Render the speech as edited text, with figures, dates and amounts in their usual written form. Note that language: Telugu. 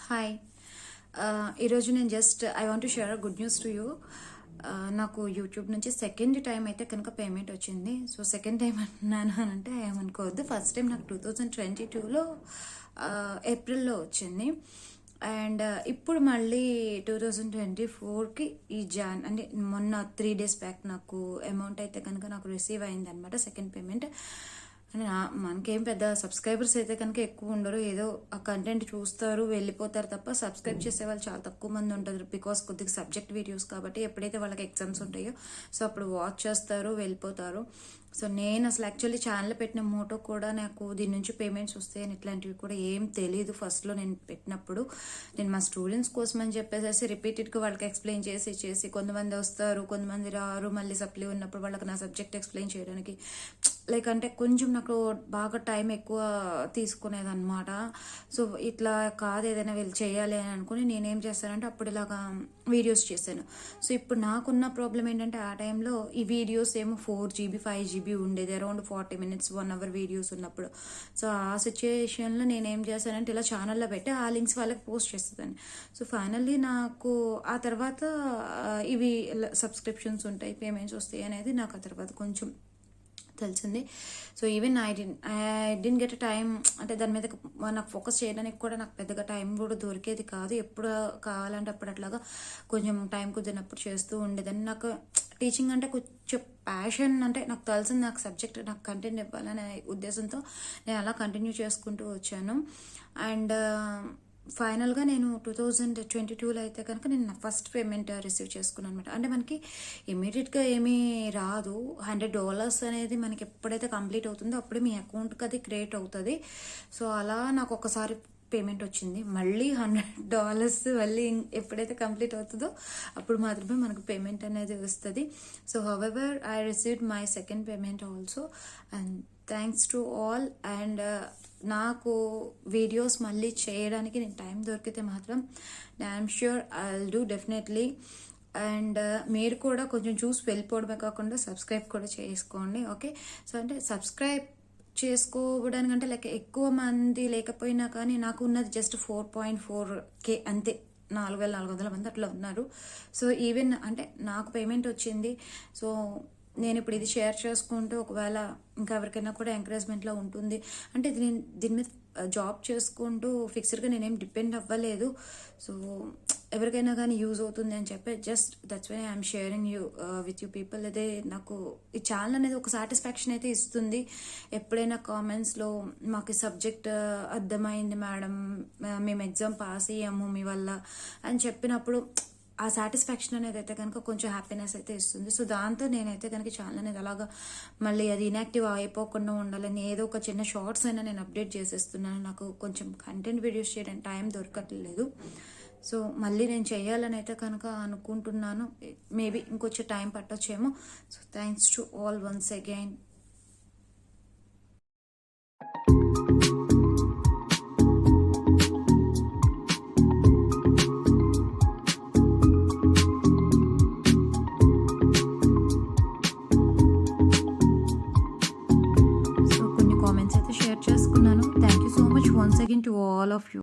హాయ్ ఈరోజు నేను I want to share a good news to you. నాకు యూట్యూబ్ నుంచి సెకండ్ టైం అయితే కనుక పేమెంట్ వచ్చింది. సో సెకండ్ టైం అన్నాను అని అంటే ఏమనుకోవద్దు. ఫస్ట్ టైం నాకు 2022లో ఏప్రిల్లో వచ్చింది. అండ్ ఇప్పుడు మళ్ళీ 2024కి ఈ అంటే మొన్న 3 days బ్యాక్ నాకు అమౌంట్ అయితే కనుక నాకు రిసీవ్ అయింది అనమాట, సెకండ్ పేమెంట్. అని మనకేం పెద్ద సబ్స్క్రైబర్స్ అయితే కనుక ఎక్కువ ఉండరు, ఏదో ఆ కంటెంట్ చూస్తారు వెళ్ళిపోతారు తప్ప సబ్స్క్రైబ్ చేసే వాళ్ళు చాలా తక్కువ మంది ఉంటారు. బికాస్ కొద్దిగా సబ్జెక్ట్ వీడియోస్ కాబట్టి ఎప్పుడైతే వాళ్ళకి ఎగ్జామ్స్ ఉంటాయో సో అప్పుడు వాచ్ చేస్తారు, వెళ్ళిపోతారు. సో నేను అసలు యాక్చువల్లీ ఛానల్ పెట్టిన మోటో కూడా నాకు దీని నుంచి పేమెంట్స్ వస్తాయని ఇట్లాంటివి కూడా ఏం తెలియదు ఫస్ట్లో నేను పెట్టినప్పుడు. నేను మా స్టూడెంట్స్ కోసం అని చెప్పేసి రిపీటెడ్గా వాళ్ళకి ఎక్స్ప్లెయిన్ చేసి కొంతమంది వస్తారు, కొంతమంది రారు. మళ్ళీ సప్లీ ఉన్నప్పుడు వాళ్ళకి నా సబ్జెక్ట్ ఎక్స్ప్లెయిన్ చేయడానికి లైక్ అంటే కొంచెం నాకు బాగా టైం ఎక్కువ తీసుకునేది అనమాట. సో ఇట్లా కాదు, ఏదైనా వీళ్ళు చేయాలి అని అనుకుని నేనేం చేస్తానంటే అప్పుడు ఇలాగా వీడియోస్ చేశాను. సో ఇప్పుడు నాకున్న ప్రాబ్లం ఏంటంటే ఆ టైంలో ఈ వీడియోస్ ఏమో 4GB 5GB ఉండేది, అరౌండ్ 40 minutes 1 hour వీడియోస్ ఉన్నప్పుడు. సో ఆ సిచ్యుయేషన్లో నేనేం చేశానంటే ఇలా ఛానల్లో పెట్టి ఆ లింక్స్ వాళ్ళకి పోస్ట్ చేస్తుందని. సో ఫైనల్లీ నాకు ఆ తర్వాత ఇవి సబ్స్క్రిప్షన్స్ ఉంటాయి, పేమెంట్స్ వస్తాయి అనేది నాకు ఆ తర్వాత కొంచెం తెలిసింది. So even I didn't get time, అంటే దాని మీద నాకు ఫోకస్ చేయడానికి కూడా నాకు పెద్దగా టైం కూడా దొరికేది కాదు. ఎప్పుడు కావాలంటే అప్పుడు అట్లాగా కొంచెం టైం కుదిరినప్పుడు చేస్తూ ఉండేదాన్ని. నాకు టీచింగ్ అంటే కొంచెం ప్యాషన్, అంటే నాకు తెలిసింది నాకు సబ్జెక్ట్ నాకు కంటెంట్ ఇవ్వాలనే ఉద్దేశంతో నేను అలా కంటిన్యూ చేసుకుంటూ వచ్చాను. అండ్ ఫైనల్గా నేను 2022లో అయితే కనుక నేను నా ఫస్ట్ పేమెంట్ రిసీవ్ చేసుకున్నాను అనమాట. అంటే మనకి ఇమీడియట్గా ఏమీ రాదు, $100 అనేది మనకి ఎప్పుడైతే కంప్లీట్ అవుతుందో అప్పుడే మీ అకౌంట్కి అది క్రియేట్ అవుతుంది. సో అలా నాకు ఒకసారి పేమెంట్ వచ్చింది. మళ్ళీ $100 మళ్ళీ ఎప్పుడైతే కంప్లీట్ అవుతుందో అప్పుడు మాత్రమే మనకు పేమెంట్ అనేది వస్తుంది. So however I received my second payment also, and thanks to all. And నాకు వీడియోస్ మళ్ళీ చేయడానికి నేను టైం దొరికితే మాత్రం I'm sure I will do definitely. And మీరు కూడా కొంచెం చూసి వెళ్ళిపోవడమే కాకుండా సబ్స్క్రైబ్ కూడా చేసుకోండి, ఓకే? సో అంటే సబ్స్క్రైబ్ చేసుకోవడానికంటే లైక్ ఎక్కువ మంది లేకపోయినా కానీ నాకు ఉన్నది జస్ట్ 4.4K అంతే, 4400 మంది అట్లా ఉన్నారు. సో ఈవెన్ అంటే నాకు పేమెంట్ వచ్చింది. సో నేను ఇప్పుడు ఇది షేర్ చేసుకుంటూ ఒకవేళ ఇంకా ఎవరికైనా కూడా ఎంకరేజ్మెంట్లో ఉంటుంది. అంటే దీని మీద జాబ్ చేసుకుంటూ ఫిక్స్డ్గా నేనేం డిపెండ్ అవ్వలేదు. సో ఎవరికైనా కానీ యూజ్ అవుతుంది అని చెప్పి just that's why I'm sharing you with you people. అదే నాకు ఈ ఛానల్ అనేది ఒక సాటిస్ఫాక్షన్ అయితే ఇస్తుంది. ఎప్పుడైనా కామెంట్స్లో మాకు ఈ సబ్జెక్ట్ అర్థమైంది మేడం, మేము ఎగ్జామ్ పాస్ అయ్యాము మీ వల్ల అని చెప్పినప్పుడు ఆ సాటిస్ఫాక్షన్ అనేది అయితే కనుక కొంచెం హ్యాపీనెస్ అయితే ఇస్తుంది. సో దాంతో నేనైతే కనుక ఛానల్ అనేది అలాగా మళ్ళీ అది ఇన్యాక్టివ్ అయిపోకుండా ఉండాలని ఏదో ఒక చిన్న షార్ట్స్ అయినా నేను అప్డేట్ చేసేస్తున్నాను. నాకు కొంచెం కంటెంట్ వీడియోస్ చేయడానికి టైం దొరకట్లేదు. సో మళ్ళీ నేను చేయాలని అయితే కనుక అనుకుంటున్నాను. మేబీ ఇంకొంచెం టైం పట్టొచ్చేమో. So thanks to all once again. Comments అయితే షేర్ చేసుకున్నాను. Thank you so much once again to all of you.